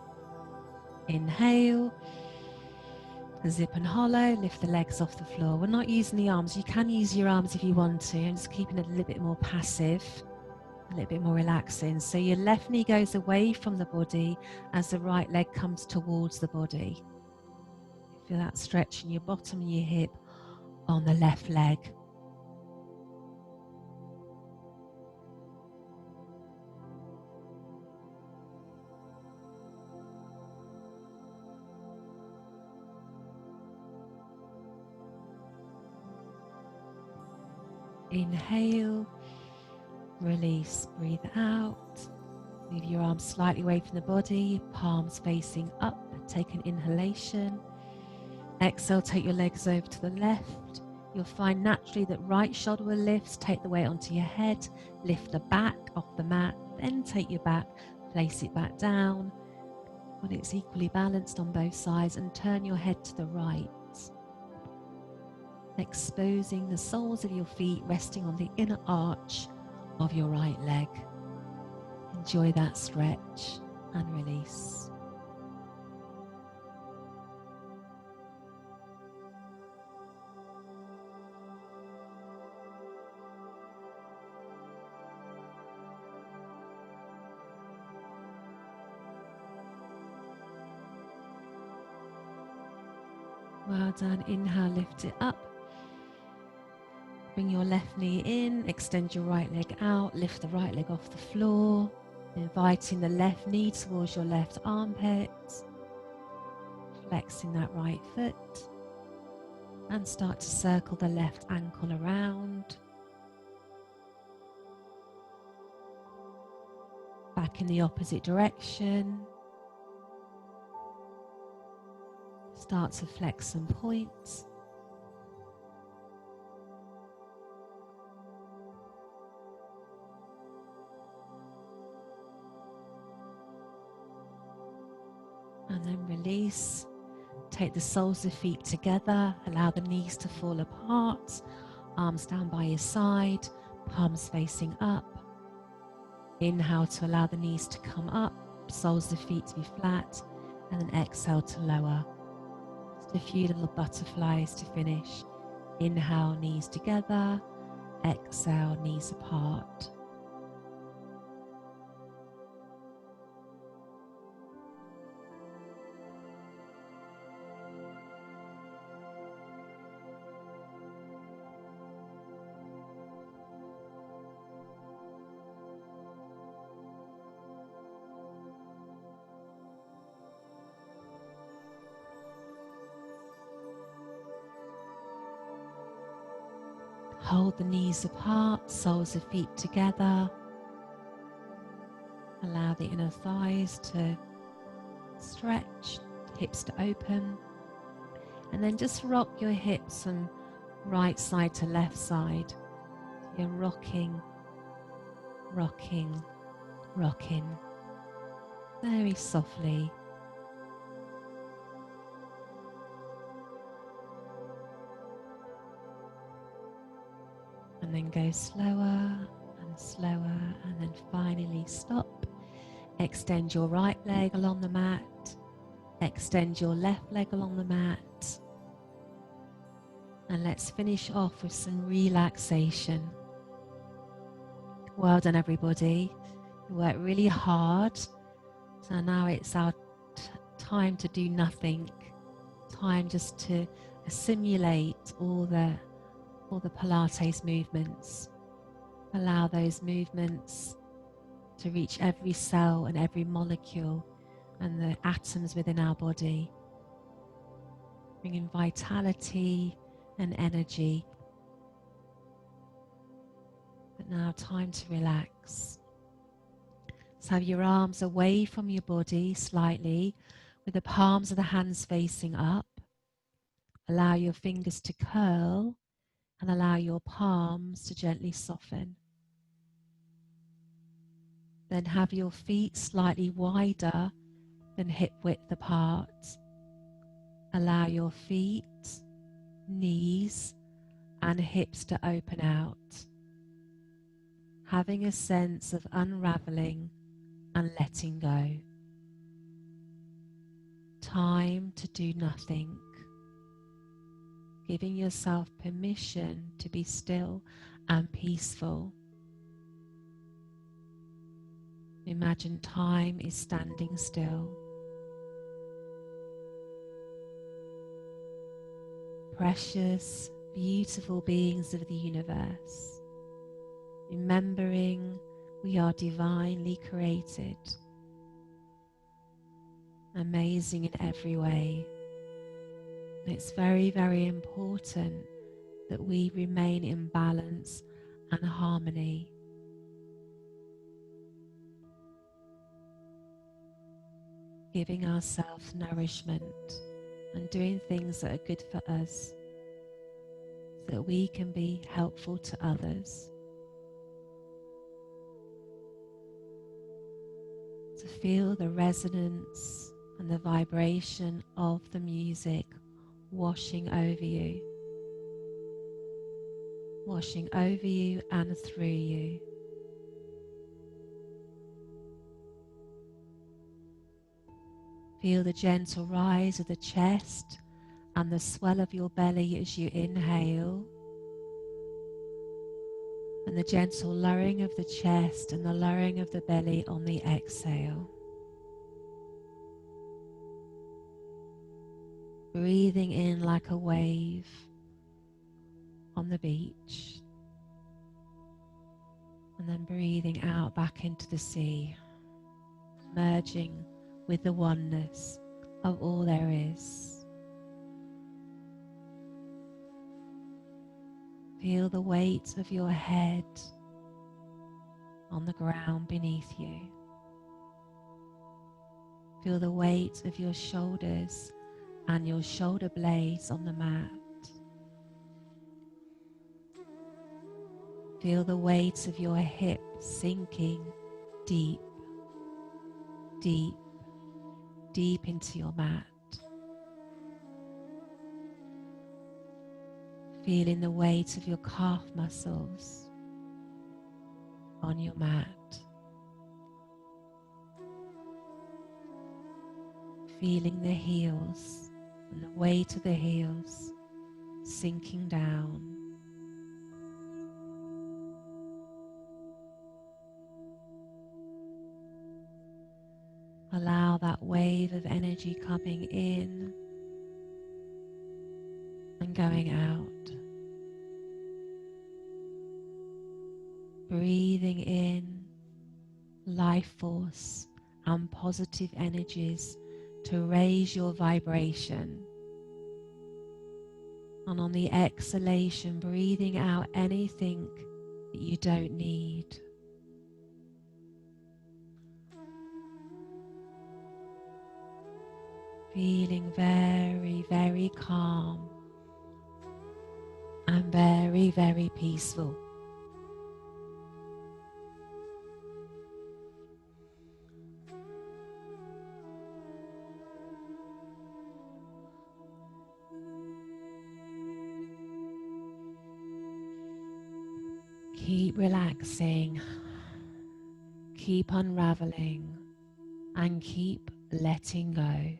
Inhale, zip and hollow, lift the legs off the floor. We're not using the arms. You can use your arms if you want to. I'm just keeping it a little bit more passive, a little bit more relaxing. So your left knee goes away from the body as the right leg comes towards the body. Feel that stretch in your bottom and your hip on the left leg. Inhale, release, breathe out. Move your arms slightly away from the body, palms facing up. Take an inhalation. Exhale, take your legs over to the left. You'll find naturally that right shoulder will lift. Take the weight onto your head. Lift the back off the mat. Then take your back, place it back down when it's equally balanced on both sides, and turn your head to the right, exposing the soles of your feet resting on the inner arch of your right leg. Enjoy that stretch and release. Well done. Inhale, lift it up. Bring your left knee in, extend your right leg out, lift the right leg off the floor, inviting the left knee towards your left armpit, flexing that right foot, and start to circle the left ankle around. Back in the opposite direction. Start to flex and point. And then release. Take the soles of feet together. Allow the knees to fall apart. Arms down by your side. Palms facing up. Inhale to allow the knees to come up. Soles of feet to be flat. And then exhale to lower. Just a few little butterflies to finish. Inhale, knees together. Exhale, knees apart. Hold the knees apart, soles of feet together. Allow the inner thighs to stretch, hips to open, and then just rock your hips from right side to left side. You're rocking, rocking, rocking, very softly. And then go slower and slower, and then finally stop. Extend your right leg along the mat. Extend your left leg along the mat. And let's finish off with some relaxation. Well done, everybody. You worked really hard. So now it's our time to do nothing. Time just to assimilate all the Pilates movements. Allow those movements to reach every cell and every molecule and the atoms within our body, bringing vitality and energy. But now time to relax. So have your arms away from your body slightly, with the palms of the hands facing up. Allow your fingers to curl and allow your palms to gently soften. Then have your feet slightly wider than hip width apart. Allow your feet, knees, and hips to open out, having a sense of unraveling and letting go. Time to do nothing, giving yourself permission to be still and peaceful. Imagine time is standing still. Precious, beautiful beings of the universe, remembering we are divinely created, amazing in every way. It's very, very important that we remain in balance and harmony. Giving ourselves nourishment and doing things that are good for us so that we can be helpful to others. To feel the resonance and the vibration of the music washing over you and through you. Feel the gentle rise of the chest and the swell of your belly as you inhale, and the gentle lowering of the chest and the lowering of the belly on the exhale. Breathing in like a wave on the beach, and then breathing out back into the sea, merging with the oneness of all there is. Feel the weight of your head on the ground beneath you. Feel the weight of your shoulders and your shoulder blades on the mat. Feel the weight of your hips sinking deep, deep, deep into your mat. Feeling the weight of your calf muscles on your mat. Feeling the heels and the weight of the heels sinking down. Allow that wave of energy coming in and going out. Breathing in life force and positive energies to raise your vibration. And on the exhalation, breathing out anything that you don't need. feeling very, very calm and very, very peaceful. Keep relaxing, keep unraveling, and keep letting go.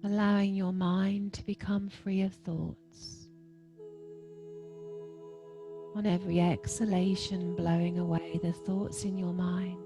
Allowing your mind to become free of thoughts. On every exhalation, blowing away the thoughts in your mind.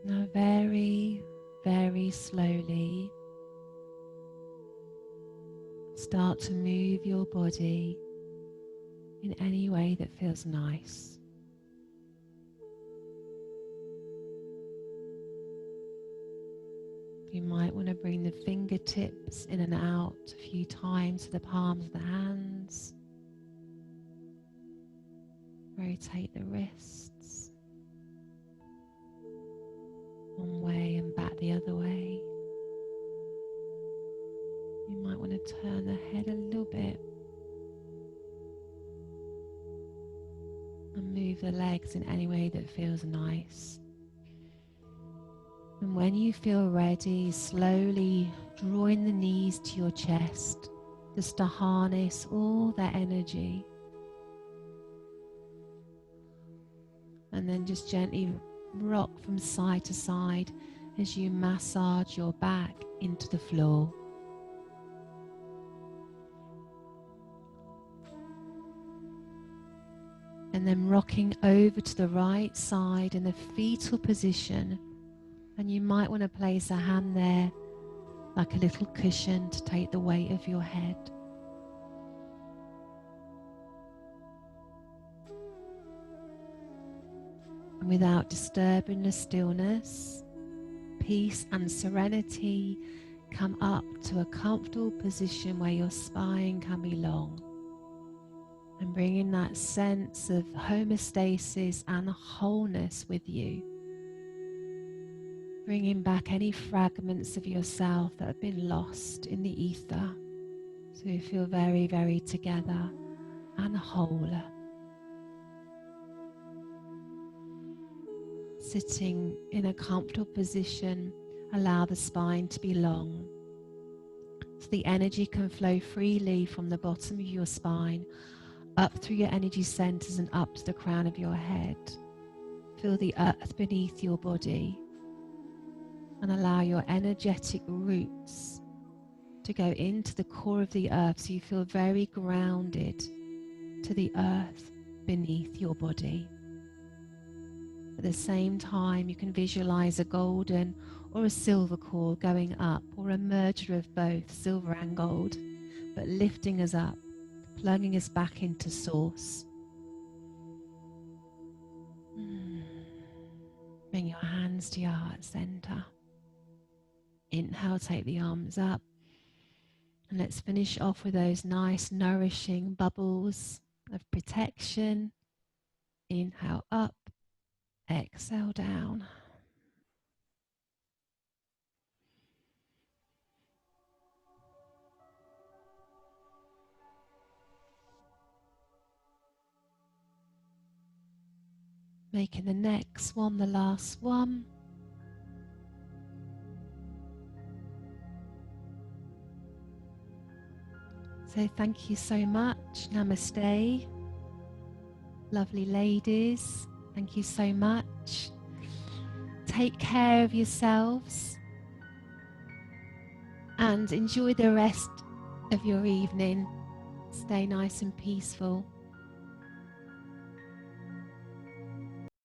Now very, very slowly start to move your body in any way that feels nice. You might want to bring the fingertips in and out a few times to the palms of the hands. Rotate the wrists one way and back the other way. You might want to turn the head a little bit and move the legs in any way that feels nice. And when you feel ready, slowly drawing the knees to your chest just to harness all that energy. And then just gently rock from side to side as you massage your back into the floor. And then rocking over to the right side in the fetal position. And you might want to place a hand there like a little cushion to take the weight of your head. And without disturbing the stillness, peace and serenity come up to a comfortable position where your spine can be long. And bringing that sense of homeostasis and wholeness with you. Bringing back any fragments of yourself that have been lost in the ether. So you feel very, very together and whole. Sitting in a comfortable position, allow the spine to be long. so the energy can flow freely from the bottom of your spine up through your energy centers and up to the crown of your head. Feel the earth beneath your body and allow your energetic roots to go into the core of the earth so you feel very grounded to the earth beneath your body. At the same time, you can visualize a golden or a silver cord going up, or a merger of both, silver and gold, but lifting us up, plugging us back into source. Bring your hands to your heart center. Inhale, take the arms up. And let's finish off with those nice, nourishing bubbles of protection. Inhale up, exhale down. Making the next one the last one. So thank you so much. Namaste. Lovely ladies, thank you so much. Take care of yourselves and enjoy the rest of your evening. Stay nice and peaceful.